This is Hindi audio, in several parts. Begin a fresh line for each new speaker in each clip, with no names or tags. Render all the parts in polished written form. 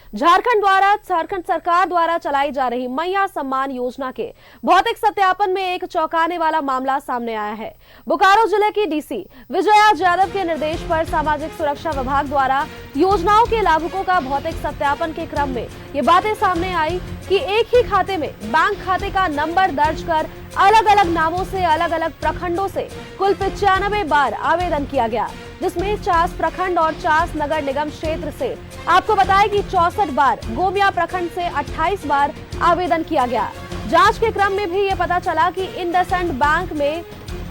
झारखंड सरकार द्वारा चलाई जा रही मैया सम्मान योजना के भौतिक सत्यापन में एक चौंकाने वाला मामला सामने आया है। बोकारो जिले की डीसी विजया यादव के निर्देश पर सामाजिक सुरक्षा विभाग द्वारा योजनाओं के लाभुकों का भौतिक सत्यापन के क्रम में ये बातें सामने आई कि एक ही खाते में बैंक खाते का नंबर दर्ज कर अलग अलग नामों से अलग अलग प्रखंडों से कुल 95 बार आवेदन किया गया, जिसमें 50 प्रखंड और 50 नगर निगम क्षेत्र से आपको बताएं कि 64 बार गोमिया प्रखंड से 28 बार आवेदन किया गया। जांच के क्रम में भी ये पता चला कि इंडसइंड बैंक में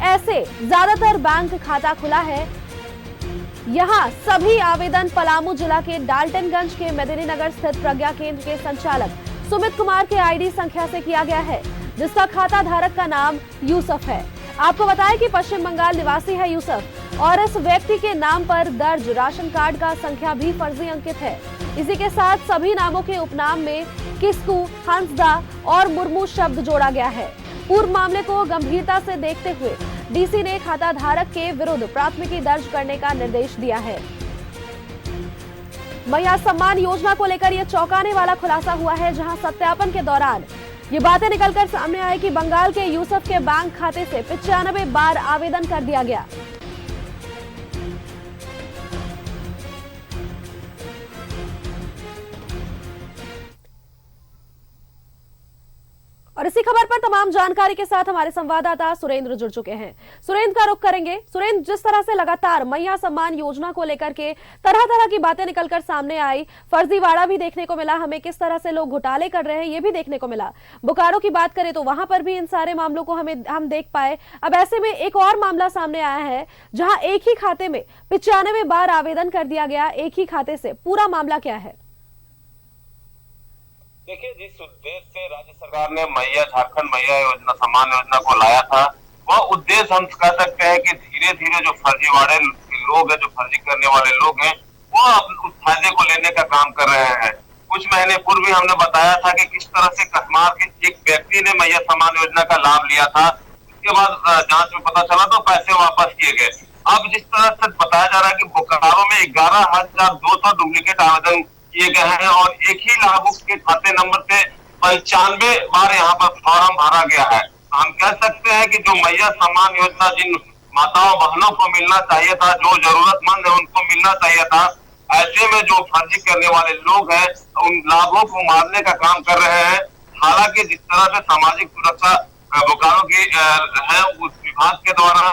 ऐसे ज्यादातर बैंक खाता खुला है। यहाँ सभी आवेदन पलामू जिला के डाल्टनगंज के मेदिनीनगर स्थित प्रज्ञा केंद्र के संचालक सुमित कुमार के आईडी संख्या से किया गया है, जिसका खाता धारक का नाम यूसुफ है। आपको बताएं कि पश्चिम बंगाल निवासी है यूसुफ और इस व्यक्ति के नाम पर दर्ज राशन कार्ड का संख्या भी फर्जी अंकित है। इसी के साथ सभी नामों के उपनाम में किस्कू, हंसदा और मुर्मू शब्द जोड़ा गया है। पूर्व मामले को गंभीरता से देखते हुए डीसी ने खाता धारक के विरुद्ध प्राथमिकी दर्ज करने का निर्देश दिया है। मैया सम्मान योजना को लेकर यह चौंकाने वाला खुलासा हुआ है, जहां सत्यापन के दौरान ये बातें निकलकर सामने आई कि बंगाल के यूसुफ के बैंक खाते से 95 बार आवेदन कर दिया गया। और इसी खबर पर तमाम जानकारी के साथ हमारे संवाददाता सुरेंद्र जुड़ चुके हैं। सुरेंद्र का रुख करेंगे। सुरेंद्र, जिस तरह से लगातार मैया सम्मान योजना को लेकर के तरह तरह की बातें निकलकर सामने आई, फर्जीवाड़ा भी देखने को मिला, हमें किस तरह से लोग घोटाले कर रहे हैं ये भी देखने को मिला। बोकारो की बात करें तो वहां पर भी इन सारे मामलों को हम देख पाए। अब ऐसे में एक और मामला सामने आया है, जहां एक ही खाते में 95 बार आवेदन कर दिया गया, एक ही खाते से। पूरा मामला क्या है?
देखिए, जिस उद्देश्य से राज्य सरकार ने झारखंड मैया योजना सम्मान योजना को लाया था, वह उद्देश्य हम कह सकते हैं कि धीरे धीरे जो फर्जीवाड़े लोग हैं, जो फर्जी करने वाले लोग हैं, वो उस फायदे को लेने का काम कर रहे हैं। कुछ महीने पूर्व भी हमने बताया था कि किस तरह से कस्मार के एक व्यक्ति ने मैया सम्मान योजना का लाभ लिया था। उसके बाद जांच में पता चला तो पैसे वापस किए गए। अब जिस तरह से बताया जा रहा है कि बोकारो में 11,200 डुप्लीकेट आवेदन किए गए हैं और एक ही लाभुक के खाते नंबर से 95 बार यहाँ पर फॉर्म भरा गया है। हम कह सकते हैं कि जो मैया सम्मान योजना जिन माताओं बहनों को मिलना चाहिए था, जो जरूरतमंद है उनको मिलना चाहिए था, ऐसे में जो फर्जी करने वाले लोग हैं उन लाभों को मारने का काम कर रहे हैं। हालांकि जिस तरह से सामाजिक सुरक्षा बोकारो की है, उस विभाग के द्वारा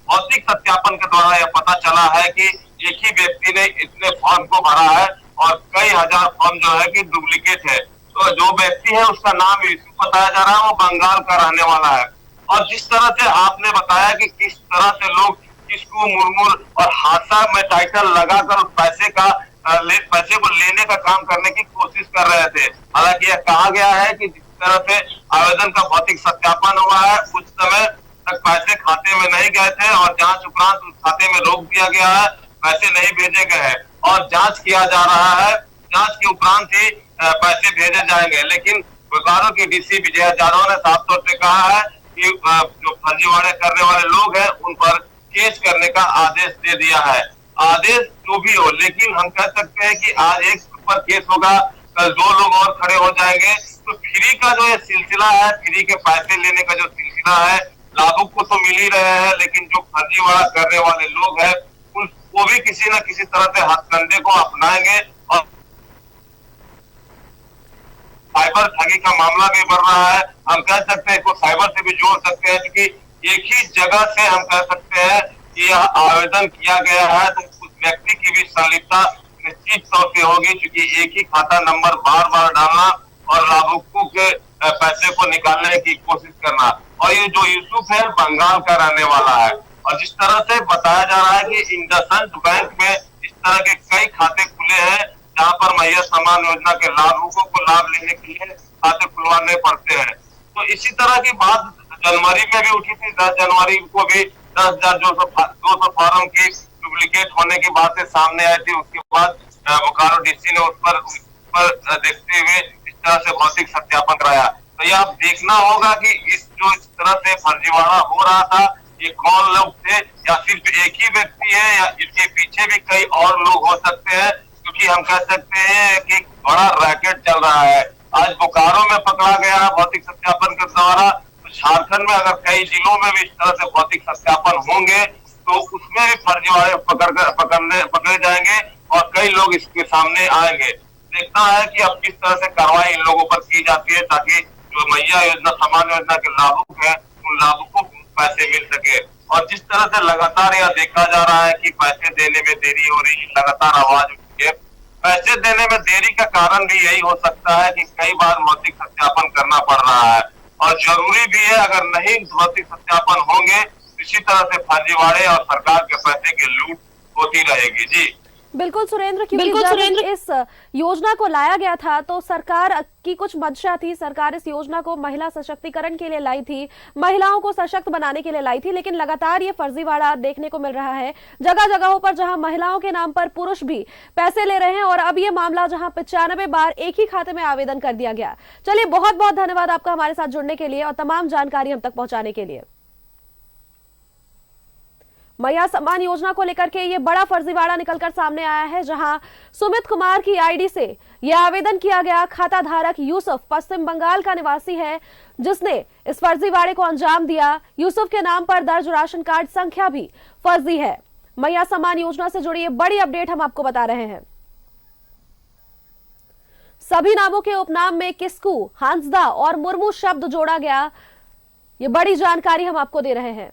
भौतिक सत्यापन के द्वारा यह पता चला है कि एक ही व्यक्ति ने इतने फॉर्म को भरा है और कई हजार फॉर्म जो है कि डुप्लीकेट है। तो जो व्यक्ति है उसका नाम यूसुफ बताया जा रहा है, वो बंगाल का रहने वाला है। और जिस तरह से आपने बताया कि किस तरह से लोग किसको मुरमुर और हादसा में टाइटल लगाकर पैसे को लेने का काम करने की कोशिश कर रहे थे। हालांकि यह कहा गया है कि जिस तरह से आवेदन का भौतिक सत्यापन हुआ है, उस समय तक पैसे खाते में नहीं गए थे और जांच उपरांत उस खाते में रोक दिया गया है, पैसे नहीं भेजे गए हैं और जांच किया जा रहा है। जांच के उपरांत ही पैसे भेजे जाएंगे। लेकिन बोकारो की डीसी विजया यादव ने साफ तौर पे कहा है कि जो फर्जीवाड़े करने वाले लोग हैं उन पर केस करने का आदेश दे दिया है। आदेश जो भी हो, लेकिन हम कह सकते हैं कि आज एक पर केस होगा, कल 2 लोग और खड़े हो जाएंगे। तो फ्री का जो ये सिलसिला है, फ्री के पैसे लेने का जो सिलसिला है, लाभुक को तो मिल ही रहे हैं, लेकिन जो फर्जीवाड़ा करने वाले लोग हैं वो भी किसी न किसी तरह से हथकंडे को अपनाएंगे और साइबर ठगी का मामला भी बढ़ रहा है। हम कह सकते हैं इसको साइबर से भी जोड़ सकते हैं, क्योंकि एक ही जगह से हम कह सकते हैं कि यह आवेदन किया गया है, तो उस व्यक्ति की भी संलिप्तता निश्चित तौर से होगी, क्योंकि एक ही खाता नंबर बार बार डालना और लाभुकों के पैसे को निकालने की कोशिश करना। और ये जो यूसुफ है बंगाल का रहने वाला है। और जिस तरह से बताया जा रहा है कि इंडसइंड बैंक में इस तरह के कई खाते खुले हैं, जहां पर मैया सम्मान योजना के लाभुकों को लाभ लेने के लिए खाते खुलवाने पड़ते हैं। तो इसी तरह की बात जनवरी में भी उठी थी। 10 जनवरी को भी 10,200 फॉर्म की डुप्लीकेट होने की बातें सामने आई थी। उसके बाद बोकारो डीसी ने उस पर देखते हुए इस तरह से भौतिक सत्यापन कराया। तो ये आप देखना होगा कि इस तरह से फर्जीवाड़ा हो रहा था, ये कौन लोग थे, या सिर्फ एक ही व्यक्ति है या इसके पीछे भी कई और लोग हो सकते हैं। क्योंकि हम कह सकते हैं कि एक बड़ा रैकेट चल रहा है। आज बोकारो में पकड़ा गया भौतिक सत्यापन के द्वारा, तो झारखंड में अगर कई जिलों में भी इस तरह से भौतिक सत्यापन होंगे तो उसमें भी फर्जीवाड़े पकड़े जाएंगे और कई लोग इसके सामने आएंगे। देखना है कि अब किस तरह से कार्रवाई इन लोगों पर की जाती है, ताकि जो मैया योजना, सामान्य योजना के लाभुक है, उन लाभुकों को पैसे मिल सके। और जिस तरह से लगातार यह देखा जा रहा है कि पैसे देने में देरी हो रही है, लगातार आवाज उठी है। पैसे देने में देरी का कारण भी यही हो सकता है कि कई बार भौतिक सत्यापन करना पड़ रहा है, और जरूरी भी है। अगर नहीं भौतिक सत्यापन होंगे, इसी तरह से फर्जीवाड़े और सरकार के पैसे की लूट होती रहेगी। जी
बिल्कुल सुरेंद्र, क्योंकि जब इस योजना को लाया गया था तो सरकार की कुछ मंशा थी। सरकार इस योजना को महिला सशक्तिकरण के लिए लाई थी, महिलाओं को सशक्त बनाने के लिए लाई थी, लेकिन लगातार ये फर्जीवाड़ा देखने को मिल रहा है जगह जगहों पर, जहां महिलाओं के नाम पर पुरुष भी पैसे ले रहे हैं। और अब ये मामला जहां 95 बार एक ही खाते में आवेदन कर दिया गया। चलिए, बहुत बहुत धन्यवाद आपका हमारे साथ जुड़ने के लिए और तमाम जानकारी हम तक पहुंचाने के लिए। मैया सम्मान योजना को लेकर के ये बड़ा फर्जीवाड़ा निकलकर सामने आया है, जहां सुमित कुमार की आईडी से यह आवेदन किया गया। खाता धारक यूसुफ पश्चिम बंगाल का निवासी है, जिसने इस फर्जीवाड़े को अंजाम दिया। यूसुफ के नाम पर दर्ज राशन कार्ड संख्या भी फर्जी है। मैया सम्मान योजना से जुड़ी ये बड़ी अपडेट हम आपको बता रहे हैं। सभी नामों के उपनाम में किस्कू, हांसदा और मुर्मू शब्द जोड़ा गया। ये बड़ी जानकारी हम आपको दे रहे हैं।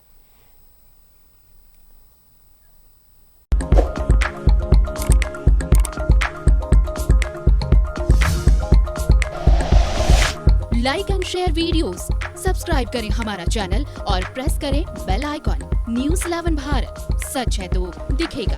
Like and share videos, subscribe करें हमारा चैनल और प्रेस करें बेल आइकॉन। न्यूज़ 11 भारत, सच है तो दिखेगा।